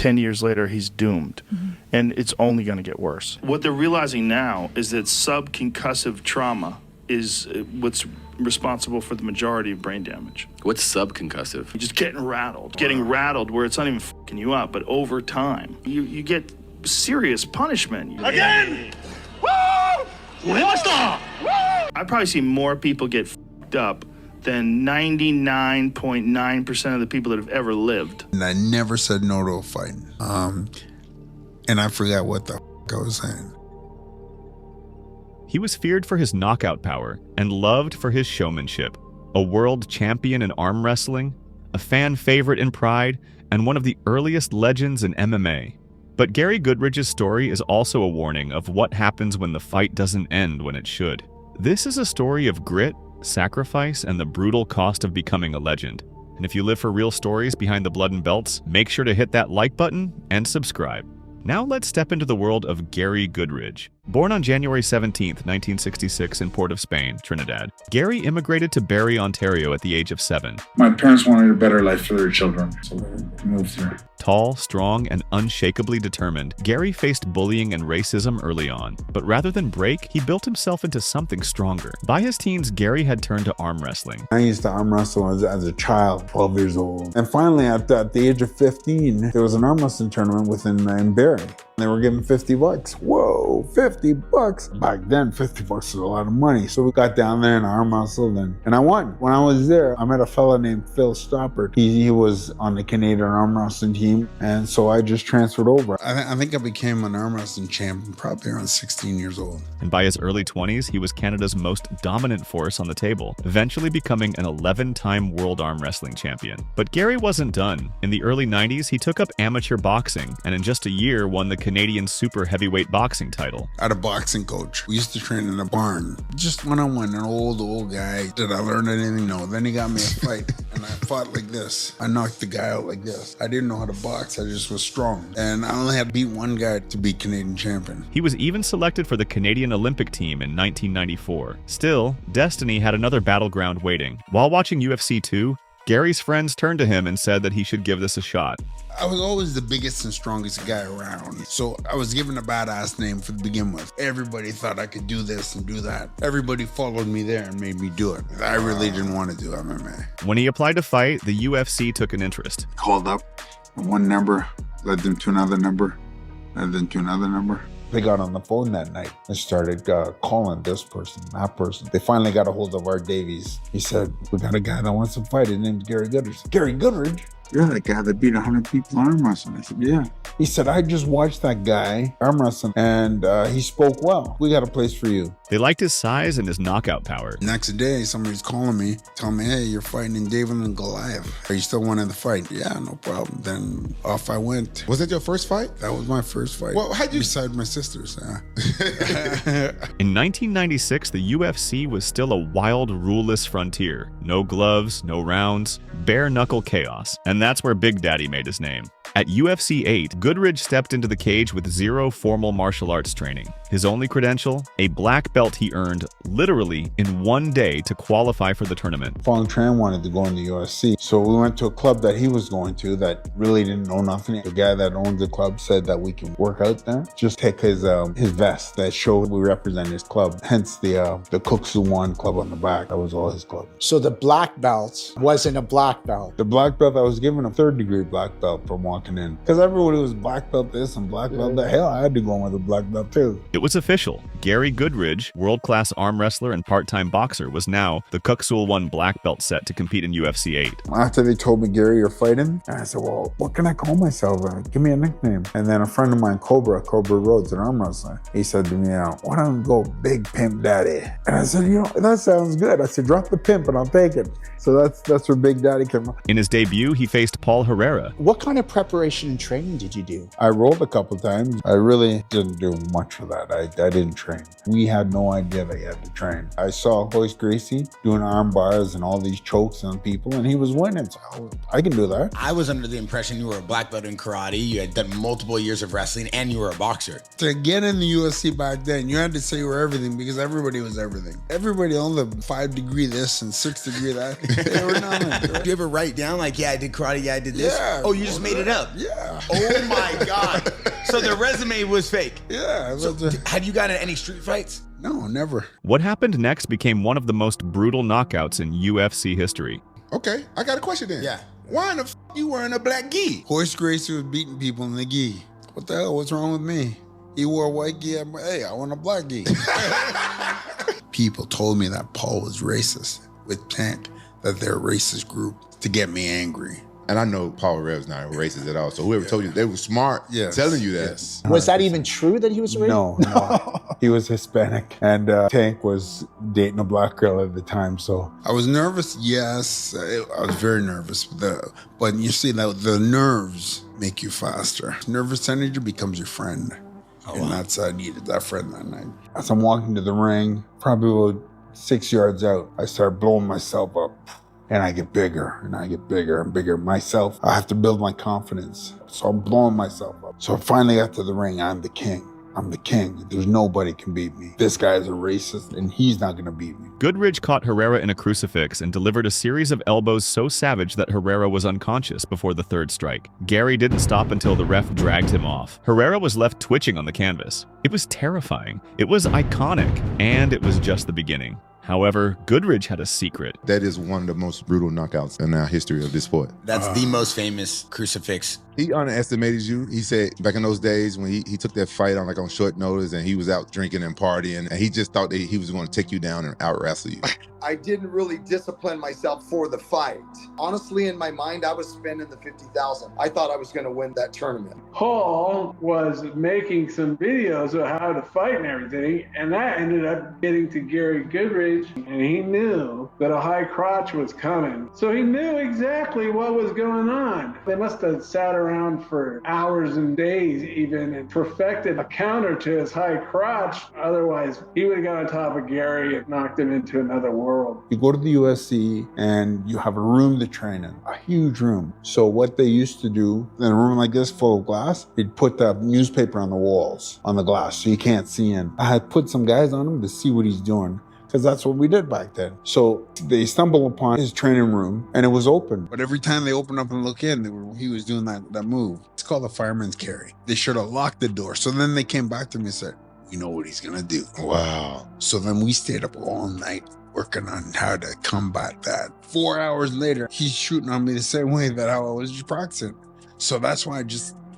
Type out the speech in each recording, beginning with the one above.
10 years later, he's doomed. And it's only going to get worse. What they're realizing now is that subconcussive trauma is what's responsible for the majority of brain damage. What's subconcussive? You're just getting rattled. Getting rattled where it's not even fucking you up, but over time, you get serious punishment. Again! Woo! I probably see more people get fucked up than 99.9% of the people that have ever lived. And I never said no to a fight. And I forgot what the I was saying. He was feared for his knockout power and loved for his showmanship. A world champion in arm wrestling, a fan favorite in Pride, and one of the earliest legends in MMA. But Gary Goodridge's story is also a warning of what happens when the fight doesn't end when it should. This is a story of grit, sacrifice, and the brutal cost of becoming a legend. And if you live for real stories behind the blood and belts, make sure to hit that like button and subscribe. Now let's step into the world of Gary Goodridge. Born on January 17, 1966 in Port of Spain, Trinidad, Gary immigrated to Barrie, Ontario at the age of 7. My parents wanted a better life for their children, so we moved here. Tall, strong, and unshakably determined, Gary faced bullying and racism early on. But rather than break, he built himself into something stronger. By his teens, Gary had turned to arm wrestling. I used to arm wrestle as a child, 12 years old. And finally, at the age of 15, there was an arm wrestling tournament in Barrie. They were giving $50. Whoa, $50. Back then, $50 was a lot of money. So we got down there and arm wrestled and I won. When I was there, I met a fella named Phil Stoppard. He was on the Canadian arm wrestling team. And so I just transferred over. I think I became an arm wrestling champion probably around 16 years old. And by his early 20s, he was Canada's most dominant force on the table, eventually becoming an 11-time world arm wrestling champion. But Gary wasn't done. In the early 90s, he took up amateur boxing and in just a year won the Canadian super heavyweight boxing title. I had a boxing coach. We used to train in a barn. Just one-on-one, an old guy. Did I learn anything? No. Then he got me a fight and I fought like this. I knocked the guy out like this. I didn't know how to box. I just was strong. And I only had to beat one guy to be Canadian champion. He was even selected for the Canadian Olympic team in 1994. Still, destiny had another battleground waiting. While watching UFC 2, Gary's friends turned to him and said that he should give this a shot. I was always the biggest and strongest guy around. So I was given a badass name to begin with. Everybody thought I could do this and do that. Everybody followed me there and made me do it. I really didn't want to do MMA. When he applied to fight, the UFC took an interest. Called up one number, led them to another number, led them to another number. They got on the phone that night and started calling this person, that person. They finally got a hold of Art Davies. He said, we got a guy that wants to fight. His name's Gary Goodidge. Gary Goodidge? You're that guy that beat 100 people arm wrestling. I said, yeah. He said, I just watched that guy arm wrestling and he spoke well. We got a place for you. They liked his size and his knockout power. Next day, somebody's calling me, telling me, hey, you're fighting in David and Goliath. Are you still wanting to fight? Yeah, no problem. Then off I went. Was that your first fight? That was my first fight. Well, how'd you... Beside my sisters, yeah. In 1996, the UFC was still a wild, ruleless frontier. No gloves, no rounds, bare-knuckle chaos. And that's where Big Daddy made his name. At UFC 8, Goodridge stepped into the cage with zero formal martial arts training. His only credential? A black belt he earned literally in one day to qualify for the tournament. Fong Tran wanted to go in the UFC, so we went to a club that he was going to that really didn't know nothing. The guy that owned the club said that we can work out there. Just take his vest that showed we represent his club, hence the Kuksu One club on the back. That was all his club. So the black belt wasn't a black belt? The black belt, I was given a 3rd-degree black belt from walking in. Because everybody was black belt this and black belt that. Hell, I had to go in with a black belt too. It was official. Gary Goodridge, world-class arm wrestler and part-time boxer, was now the Kuksul One black belt set to compete in UFC 8. After they told me, Gary, you're fighting, and I said, well, what can I call myself? Give me a nickname. And then a friend of mine, Cobra Rhodes, an arm wrestler, he said to me, why don't you go Big Pimp Daddy? And I said, that sounds good. I said, drop the pimp and I'll take it. So that's where Big Daddy came up. In his debut, he faced Paul Herrera. What kind of preparation and training did you do? I rolled a couple times. I really didn't do much for that. I didn't train. We had no idea that you had to train. I saw Hoist Gracie doing arm bars and all these chokes on people, and he was winning. So I can do that. I was under the impression you were a black belt in karate, you had done multiple years of wrestling, and you were a boxer. To get in the UFC back then, you had to say you were everything because everybody was everything. Everybody on the 5 degree this and 6 degree that. They were nothing. Did you ever write down like, yeah, I did karate, yeah, I did this? Yeah. Oh, you just made it up? Yeah. Oh my God. So the resume was fake. Yeah. So, had you gotten any street fights? No, never. What happened next became one of the most brutal knockouts in UFC history. Okay, I got a question then. Yeah. Why in the you wearing a black gi? Hoist Gracie was beating people in the gi. What the hell? What's wrong with me? He wore a white gi. Hey, I want a black gi. People told me that Paul was racist with Tank, that they're a racist group to get me angry. And I know Paul Rev's not racist at all. So whoever told you, they were smart telling you that. Yes. Was that even true that he was racist? No. He was Hispanic, and Tank was dating a black girl at the time, so. I was nervous, yes. I was very nervous. But you see, the nerves make you faster. Nervous energy becomes your friend. And that's, I needed that friend that night. As I'm walking to the ring, probably about 6 yards out, I start blowing myself up. And I get bigger, and I get bigger and bigger. Myself, I have to build my confidence. So I'm blowing myself up. So I finally got to the ring. I'm the king. I'm the king. There's nobody can beat me. This guy's a racist, and he's not gonna beat me. Goodridge caught Herrera in a crucifix and delivered a series of elbows so savage that Herrera was unconscious before the third strike. Gary didn't stop until the ref dragged him off. Herrera was left twitching on the canvas. It was terrifying. It was iconic, and it was just the beginning. However, Goodridge had a secret. That is one of the most brutal knockouts in our history of this sport. That's the most famous crucifix. He underestimated you. He said back in those days when he took that fight on short notice and he was out drinking and partying, and he just thought that he was going to take you down and out wrestle you. I didn't really discipline myself for the fight. Honestly, in my mind, I was spending the $50,000. I thought I was going to win that tournament. Paul was making some videos of how to fight and everything, and that ended up getting to Gary Goodridge, and he knew that a high crotch was coming. So he knew exactly what was going on. They must have sat around for hours and days even and perfected a counter to his high crotch. Otherwise, he would have got on top of Gary and knocked him into another world. You go to the USC and you have a room to train in, a huge room. So what they used to do, in a room like this full of glass, they'd put the newspaper on the walls, on the glass, so you can't see in. I had put some guys on him to see what he's doing, because that's what we did back then. So they stumbled upon his training room and it was open. But every time they opened up and look in, he was doing that move. It's called the fireman's carry. They should have locked the door. So then they came back to me and said, "We know what he's gonna do." Wow. So then we stayed up all night working on how to combat that. 4 hours later, he's shooting on me the same way that I was just practicing. So that's why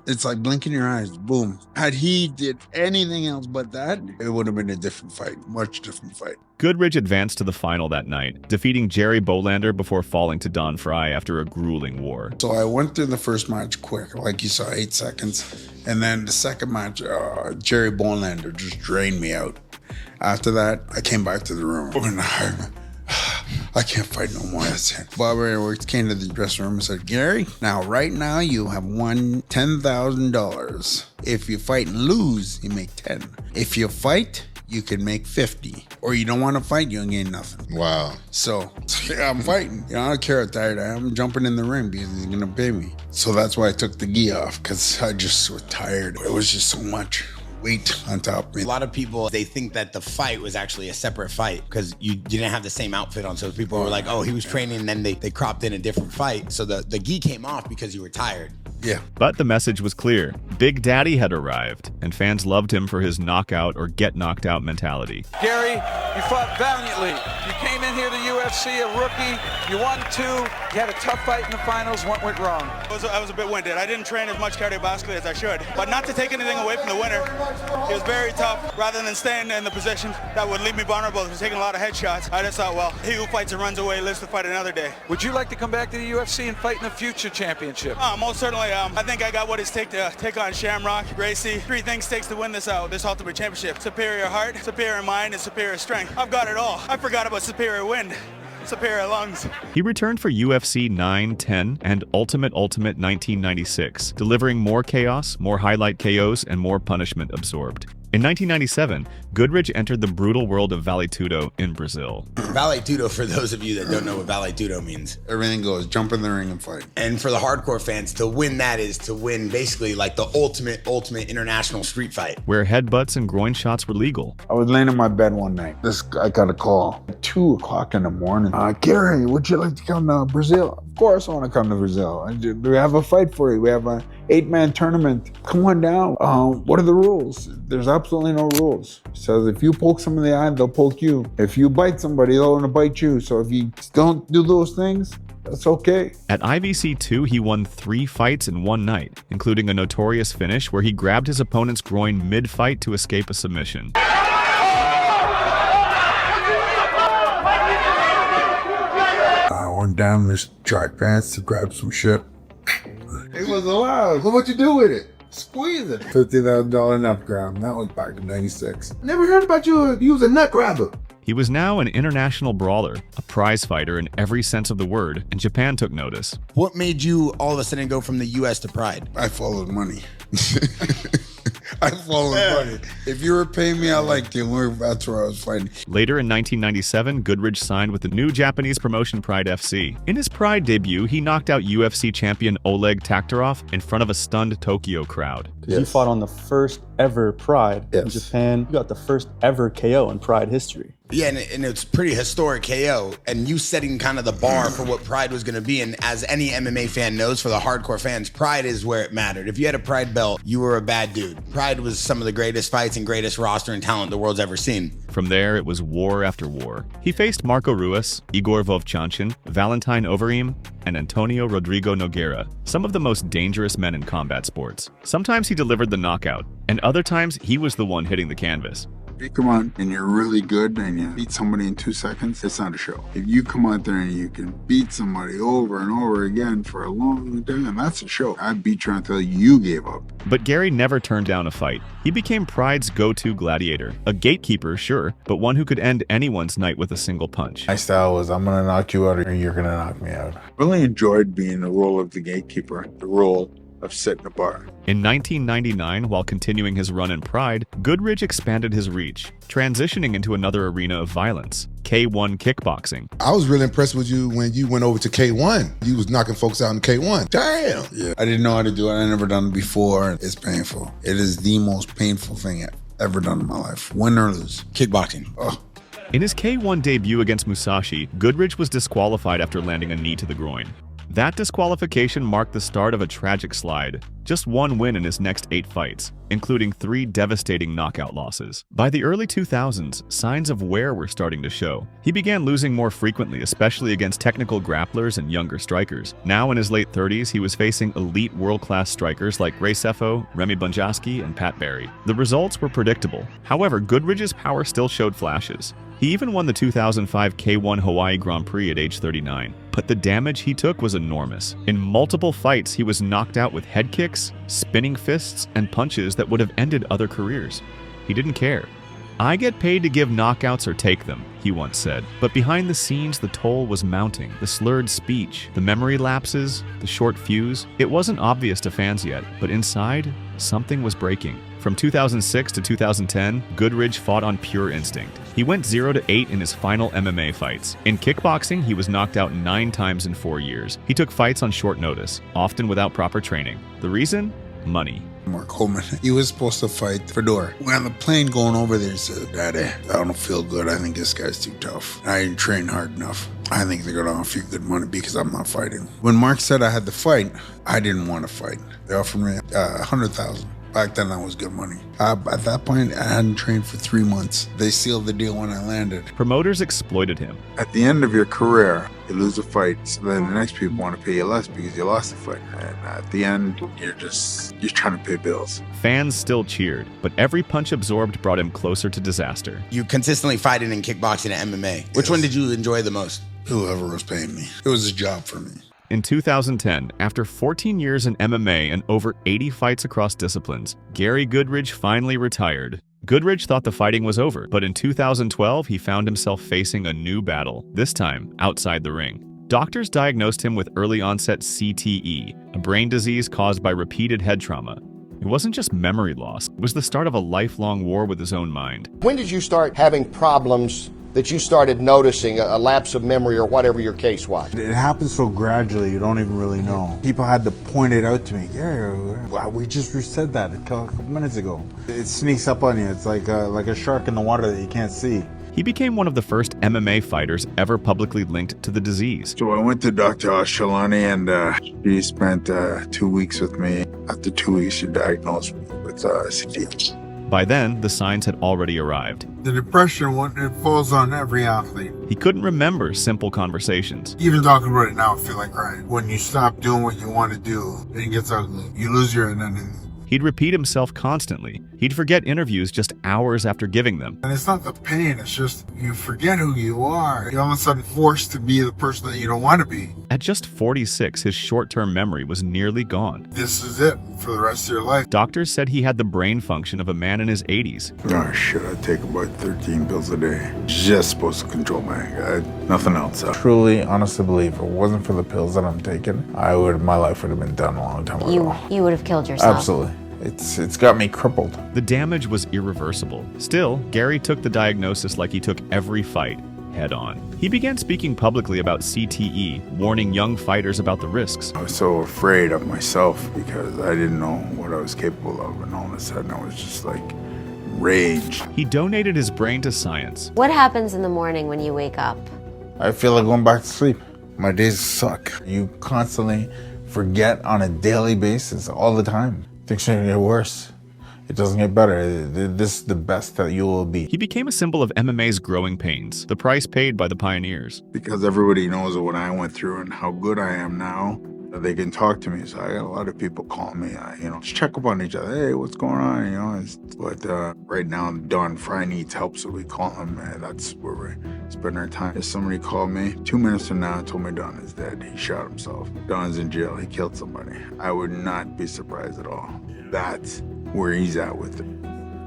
it's like blinking your eyes, boom. Had he did anything else but that, it would have been a different fight, much different fight. Goodridge advanced to the final that night, defeating Jerry Bolander before falling to Don Fry after a grueling war. So I went through the first match quick, like you saw, 8 seconds. And then the second match, Jerry Bolander just drained me out. After that, I came back to the room and I can't fight no more. That's it. Barbara Edwards came to the dressing room and said, "Gary, right now you have won $10,000. If you fight and lose, you make 10. If you fight, you can make 50. Or you don't want to fight, you don't gain nothing." Wow. So I'm fighting. I don't care how tired I am. I'm jumping in the ring because he's going to pay me. So that's why I took the gi off, because I just was tired. It was just so much weight on top of me. A lot of people, they think that the fight was actually a separate fight because you didn't have the same outfit on. So people were like, oh, he was training, and then they cropped in a different fight. So the gi came off because you were tired. Yeah. But the message was clear. Big Daddy had arrived, and fans loved him for his knockout or get knocked out mentality. Gary, you fought valiantly. You came in here to UFC a rookie. You won 2. You had a tough fight in the finals. What went wrong? I was a bit winded. I didn't train as much cardiovascularly as I should. But not to take anything away from the winner, he was very tough. Rather than staying in the position that would leave me vulnerable to taking a lot of headshots, I just thought, well, he who fights and runs away lives to fight another day. Would you like to come back to the UFC and fight in the future championship? Most certainly. I think I got what it takes to take on Shamrock, Gracie. 3 things takes to win this Ultimate Championship: superior heart, superior mind, and superior strength. I've got it all. I forgot about superior wind. Superior lungs. He returned for UFC 9, 10, and Ultimate 1996, delivering more chaos, more highlight KOs, and more punishment absorbed. In 1997, Goodridge entered the brutal world of Valet Tudo in Brazil. Valet Tudo, for those of you that don't know what Valet Tudo means. Everything goes, jump in the ring and fight. And for the hardcore fans, to win that is to win basically like the ultimate international street fight. Where headbutts and groin shots were legal. I was laying in my bed one night. This guy got a call at 2 o'clock in the morning. Gary, would you like to come to Brazil? Of course I want to come to Brazil. We have a fight for you. We have a 8-man tournament. Come on down. What are the rules? There's absolutely no rules. He says if you poke someone in the eye, they'll poke you. If you bite somebody, they'll want to bite you. So if you don't do those things, that's okay. At IVC2, he won 3 fights in one night, including a notorious finish where he grabbed his opponent's groin mid-fight to escape a submission. I went down this track pants to grab some shit. It was allowed. What'd you do with it? Squeeze it. $50,000 nut grab. That was back in '96. Never heard about you use a nut grabber. He was now an international brawler, a prize fighter in every sense of the word, and Japan took notice. What made you all of a sudden go from the U.S. to Pride? I followed money. I followed money. If you were paying me, I liked you. That's where I was fighting. Later in 1997, Goodridge signed with the new Japanese promotion Pride FC. In his Pride debut, he knocked out UFC champion Oleg Taktarov in front of a stunned Tokyo crowd. Yes. You fought on the first ever Pride in Japan. You got the first ever KO in Pride history. Yeah, and it's pretty historic KO, and you setting kind of the bar for what Pride was going to be. And as any MMA fan knows, for the hardcore fans, Pride is where it mattered. If you had a Pride belt, you were a bad dude. Pride was some of the greatest fights and greatest roster and talent the world's ever seen. From there, it was war after war. He faced Marco Ruas, Igor Vovchanchin, Valentin Overeem, and Antonio Rodrigo Nogueira, some of the most dangerous men in combat sports. Sometimes he delivered the knockout, and other times he was the one hitting the canvas. If you come on and you're really good and you beat somebody in 2 seconds, it's not a show. If you come out there and you can beat somebody over and over again for a long time, that's a show. I beat you until you gave up. But Gary never turned down a fight. He became Pride's go-to gladiator. A gatekeeper, sure, but one who could end anyone's night with a single punch. My style was, I'm going to knock you out or you're going to knock me out. I really enjoyed being the role of the gatekeeper, the role of setting the bar. In 1999, while continuing his run in Pride, Goodridge expanded his reach, transitioning into another arena of violence, K1 kickboxing. I was really impressed with you when you went over to K1. You was knocking folks out in K1. Damn. Yeah, I didn't know how to do it. I never done it before. It's painful. It is the most painful thing I've ever done in my life, win or lose. Kickboxing. Oh. In his K1 debut against Musashi, Goodridge was disqualified after landing a knee to the groin. That disqualification marked the start of a tragic slide. Just one win in his next 8 fights, including 3 devastating knockout losses. By the early 2000s, signs of wear were starting to show. He began losing more frequently, especially against technical grapplers and younger strikers. Now in his late 30s, he was facing elite world-class strikers like Ray Sefo, Remy Bonjasky, and Pat Barry. The results were predictable. However, Goodridge's power still showed flashes. He even won the 2005 K1 Hawaii Grand Prix at age 39. But the damage he took was enormous. In multiple fights, he was knocked out with head kicks, spinning fists, and punches that would have ended other careers. He didn't care. "I get paid to give knockouts or take them," he once said. But behind the scenes, the toll was mounting. The slurred speech, the memory lapses, the short fuse. It wasn't obvious to fans yet, but inside, something was breaking. From 2006 to 2010, Goodridge fought on pure instinct. He went 0-8 in his final MMA fights. In kickboxing, he was knocked out 9 times in 4 years. He took fights on short notice, often without proper training. The reason? Money. Mark Coleman, he was supposed to fight Fedor. We're on the plane going over there, he said, "Daddy, I don't feel good. I think this guy's too tough. I didn't train hard enough. I think they're gonna offer you good money because I'm not fighting." When Mark said I had to fight, I didn't want to fight. They offered me $100,000. Back then, that was good money. At that point, I hadn't trained for 3 months. They sealed the deal when I landed. Promoters exploited him. At the end of your career, you lose a fight, so then the next people want to pay you less because you lost the fight. And at the end, you're trying to pay bills. Fans still cheered, but every punch absorbed brought him closer to disaster. You consistently fighting in kickboxing and MMA. Which one did you enjoy the most? Whoever was paying me. It was a job for me. In 2010, after 14 years in MMA and over 80 fights across disciplines, Gary Goodidge finally retired. Goodridge thought the fighting was over, but in 2012, he found himself facing a new battle, this time outside the ring. Doctors diagnosed him with early-onset CTE, a brain disease caused by repeated head trauma. It wasn't just memory loss, it was the start of a lifelong war with his own mind. When did you start having problems that you started noticing, a lapse of memory or whatever your case was? It happens so gradually, you don't even really know. People had to point it out to me. Yeah, we just said that a couple minutes ago. It sneaks up on you. It's like a shark in the water that you can't see. He became one of the first MMA fighters ever publicly linked to the disease. So I went to Dr. Ashalani, and she spent 2 weeks with me. After 2 weeks, she diagnosed me with CTE. By then, the signs had already arrived. The depression, it falls on every athlete. He couldn't remember simple conversations. Even talking about it now, I feel like crying. When you stop doing what you want to do, it gets ugly. You lose your identity. He'd repeat himself constantly. He'd forget interviews just hours after giving them. And it's not the pain, it's just you forget who you are. You're all of a sudden forced to be the person that you don't want to be. At just 46, his short-term memory was nearly gone. This is it for the rest of your life. Doctors said he had the brain function of a man in his 80s. Oh shit, I take about 13 pills a day. Just supposed to control my anger. Nothing else. Truly, honestly believe if it wasn't for the pills that I'm taking, my life would have been done a long time ago. You would have killed yourself. Absolutely. It's got me crippled. The damage was irreversible. Still, Gary took the diagnosis like he took every fight, head on. He began speaking publicly about CTE, warning young fighters about the risks. I was so afraid of myself because I didn't know what I was capable of, and all of a sudden I was just like rage. He donated his brain to science. What happens in the morning when you wake up? I feel like going back to sleep. My days suck. You constantly forget on a daily basis, all the time. Things are gonna get worse. It doesn't get better. This is the best that you will be. He became a symbol of MMA's growing pains, the price paid by the pioneers. Because everybody knows what I went through and how good I am now, they can talk to me. So I got a lot of people call me, just check up on each other. Hey, what's going on? But right now, Don Fry needs help, so we call him, and that's where we spend our time. If somebody called me 2 minutes from now and told me Don is dead, he shot himself. Don's in jail, he killed somebody. I would not be surprised at all. That's where he's at with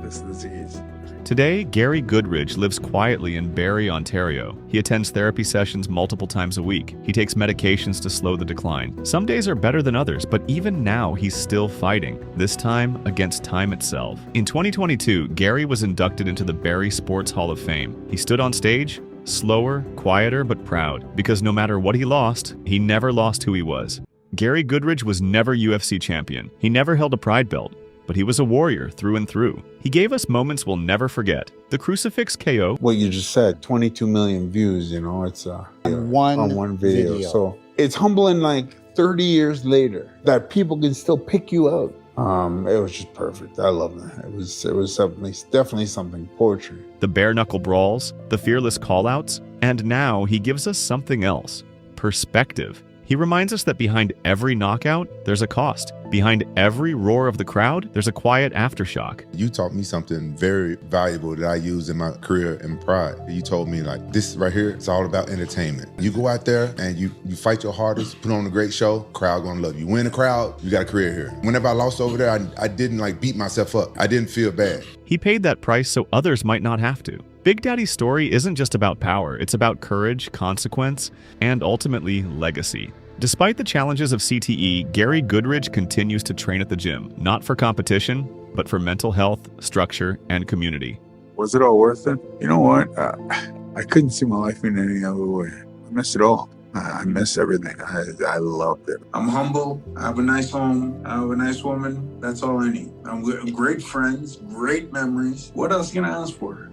this disease. Today, Gary Goodidge lives quietly in Barrie, Ontario. He attends therapy sessions multiple times a week. He takes medications to slow the decline. Some days are better than others, but even now he's still fighting, this time against time itself. In 2022, Gary was inducted into the Barrie Sports Hall of Fame. He stood on stage, slower, quieter, but proud, because no matter what he lost, he never lost who he was. Gary Goodidge was never UFC champion. He never held a pride belt, but he was a warrior through and through. He gave us moments we'll never forget. The Crucifix KO. What you just said, 22 million views, it's on one video. So it's humbling, like 30 years later, that people can still pick you out. It was just perfect. I love that. It was definitely something, poetry. The bare-knuckle brawls, the fearless call-outs, and now he gives us something else, perspective. He reminds us that behind every knockout, there's a cost. Behind every roar of the crowd, there's a quiet aftershock. You taught me something very valuable that I use in my career in Pride. You told me, like, this right here, it's all about entertainment. You go out there and you fight your hardest, put on a great show, crowd gonna love you. Win a crowd, you got a career here. Whenever I lost over there, I didn't beat myself up. I didn't feel bad. He paid that price so others might not have to. Big Daddy's story isn't just about power, it's about courage, consequence, and ultimately legacy. Despite the challenges of CTE, Gary Goodidge continues to train at the gym, not for competition, but for mental health, structure, and community. Was it all worth it? You know what? I couldn't see my life in any other way. I miss it all. I miss everything. I loved it. I'm humble. I have a nice home. I have a nice woman. That's all I need. I'm great friends, great memories. What else can I ask for?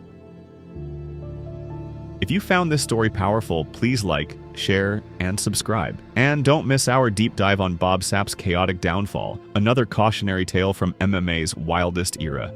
If you found this story powerful, please like, share, and subscribe. And don't miss our deep dive on Bob Sapp's chaotic downfall, another cautionary tale from MMA's wildest era.